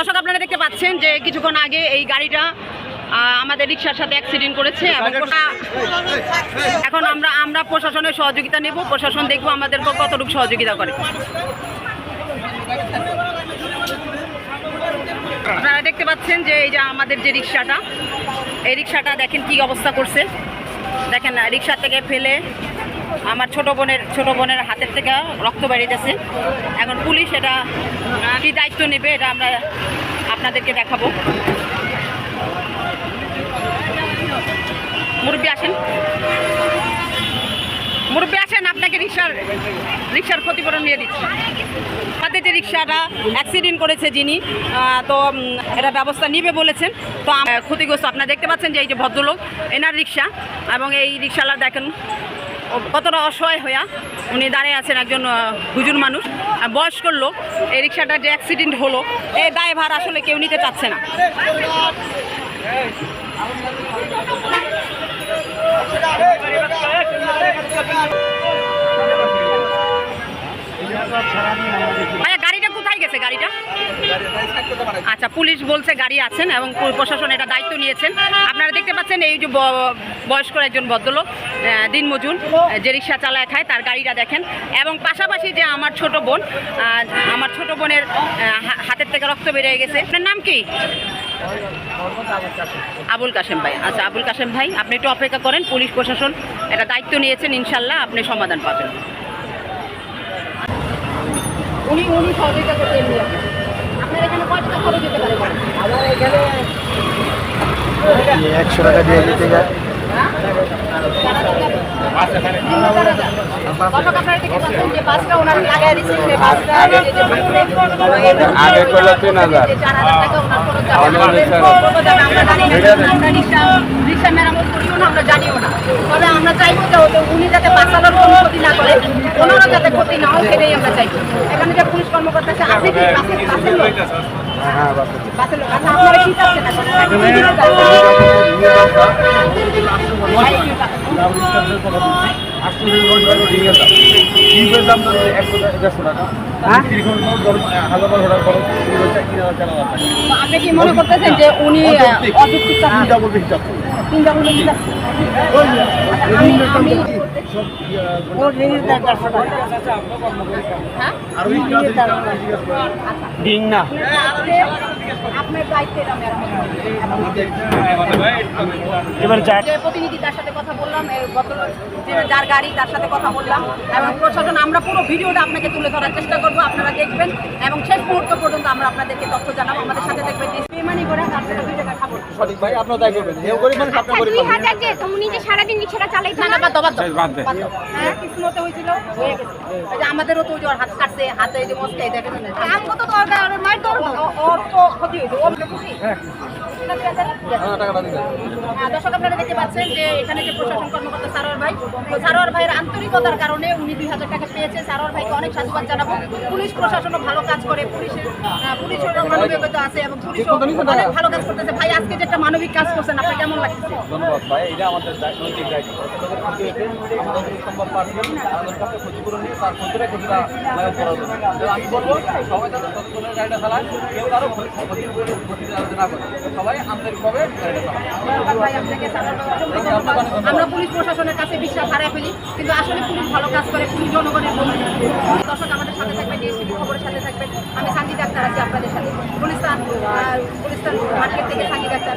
দর্শক আপনারা দেখতে পাচ্ছেন যে কিছুক্ষণ আগে এই গাড়িটা আমাদের রিক্সার সাথে অ্যাক্সিডেন্ট করেছে এবং এখন আমরা প্রশাসনের সহযোগিতা নেব। প্রশাসন দেখব আমাদেরকে কতটুকু সহযোগিতা করে। আপনারা দেখতে পাচ্ছেন যে এই যে আমাদের যে রিক্সাটা, এই রিক্সাটা দেখেন কি অবস্থা করছে। দেখেন রিক্সা থেকে ফেলে আমার ছোট বোনের হাতের থেকে রক্ত বেরিয়েছে। এখন পুলিশ এটা কি দায়িত্ব নেবে এটা আমরা আপনাদেরকে দেখাবো। মুরব্বী আসেন, আপনাকে রিক্সার ক্ষতিপূরণ নিয়ে দিচ্ছি। আমাদের যে রিক্সাটা অ্যাক্সিডেন্ট করেছে যিনি, তো এটা ব্যবস্থা নিবে বলেছেন। তো ক্ষতিগ্রস্ত আপনারা দেখতে পাচ্ছেন যে এই যে ভদ্রলোক, এনার রিক্সা, এবং এই রিক্সাওয়ালা দেখেন কতটা অসহায় হইয়া উনি দাঁড়িয়ে আছেন। একজন হুজুর মানুষ, বয়স্ক লোক। এই রিক্সাটা যে অ্যাক্সিডেন্ট হলো, এই দায়ভার আসলে কেউ নিতে চাচ্ছে না। গাড়িটা কোথায় গেছে? গাড়িটা আচ্ছা, পুলিশ বলছে গাড়ি আছেন এবং প্রশাসন এটা দায়িত্ব নিয়েছেন। আপনারা দেখতে পাচ্ছেন এই যে বয়স্ক একজন ভদ্রলোক দিনমজুর যে রিক্সা চালায় খায়, তার গাড়িটা দেখেন। এবং পাশাপাশি যে আমার ছোট বোনের হাতের থেকে রক্ত বেরিয়ে গেছে। আপনার নাম কি? আবুল কাশেম ভাই। আচ্ছা আবুল কাশেম ভাই, আপনি একটু অপেক্ষা করেন। পুলিশ প্রশাসন এটা দায়িত্ব নিয়েছেন, ইনশাল্লাহ আপনি সমাধান পাবেন। উনি সহযোগিতা করতে এমনি আপনার এখানে কয় টাকা খরচ যেতে পারে? আমার এখানে 100 টাকা দিয়ে দিতে যায়। আগে করলো 3000। রিক্সা মেরামত করিও না, আমরা জানিও না। তবে আমরা চাইবো যে উনি যাতে বাচ্চাদের কোনো ক্ষতি না করে, ওনারও যাতে ক্ষতি না হয়, সেটাই আমরা চাইবো। এখানে যে পুলিশ কর্মকর্তা আছে কি বাসের লোক? বাসের লোক। আচ্ছা আপনারা কি চাচ্ছেন এখন? আপনি কি মনে করতেছেন যে উনি অযৌক্তিক? প্রতিনিধি তার সাথে কথা বললাম, যার গাড়ি তার সাথে কথা বললাম, এবং প্রশাসন আমরা পুরো ভিডিওটা আপনাকে তুলে ধরার চেষ্টা করবো। আপনারা দেখবেন এবং শেষ মুহূর্ত পর্যন্ত আমরা আপনাদেরকে তথ্য জানাবো। আমাদের সাথে দেখবেন বেমানি করে তার সাথে 2 টাকা খাবো। সঠিক ভাই, আপনারা তাই করবেন। কেউ গরিব মানুষ, আপনারা গরিব মানুষ। 2000 যে তুমি যে সারা দিন রিকশাটা চালাইতে না বাদ দে। হ্যাঁ, কিসমতে হয়েছিল, হয়ে গেছে। এই যে আমাদেরও তো ওর হাত কাটছে, হাতে এই যে মস্তে দেখেন না। আমগো তো দরকার, আর মার দরকার। ওর তো ক্ষতি হয়েছে, ওর খুশি। দর্শক আপনারা দেখতে পাচ্ছেন যে এখানে যে প্রশাসন কর্মকর্তা সারোয়ার ভাই, তো সারোয়ার ভাইয়ের আন্তরিকতার কারণে উনি 2000 টাকা পেয়েছে। সারোয়ার ভাইকে অনেক সাধুবাদ জানাবো। পুলিশ প্রশাসনও ভালো কাজ করে, পুলিশের মানবিকতা আছে এবং পুলিশও অনেক ভালো কাজ করতেছে। ভাই আজকে যে একটা মানবিক কাজ করছেন, আপনার কেমন লাগছে? ধন্যবাদ ভাই, এটা আমাদের নৈতিক দায়িত্ব। আমাদের সম্ভব পারবেন আমাদের কাছে ক্ষতিপূরণ নিয়ে তার ক্ষতিটা লাঘব করা হবে। আমি বলবো সবাই তাদের সচেতনের গাড়িটা চালায়, কেউ কারো ক্ষতি না করে, সবাই আন্তরিকভাবে গাড়িটা চালায়। আমরা পুলিশ প্রশাসনের কাছে বিশ্বাস হারিয়ে ফেলি, কিন্তু আসলে পুলিশ ভালো কাজ করে, পুলিশ জনগণের বন্ধু। দর্শক আমাদের সাথে থাকবেন, ডিএসটিভি খবরের সাথে থাকবেন। আমি সাঙ্গী ডাক্তার আছি আপনাদের সাথে, গুলিস্তান মার্কেট থেকে সাঙ্গী ডাক্তার।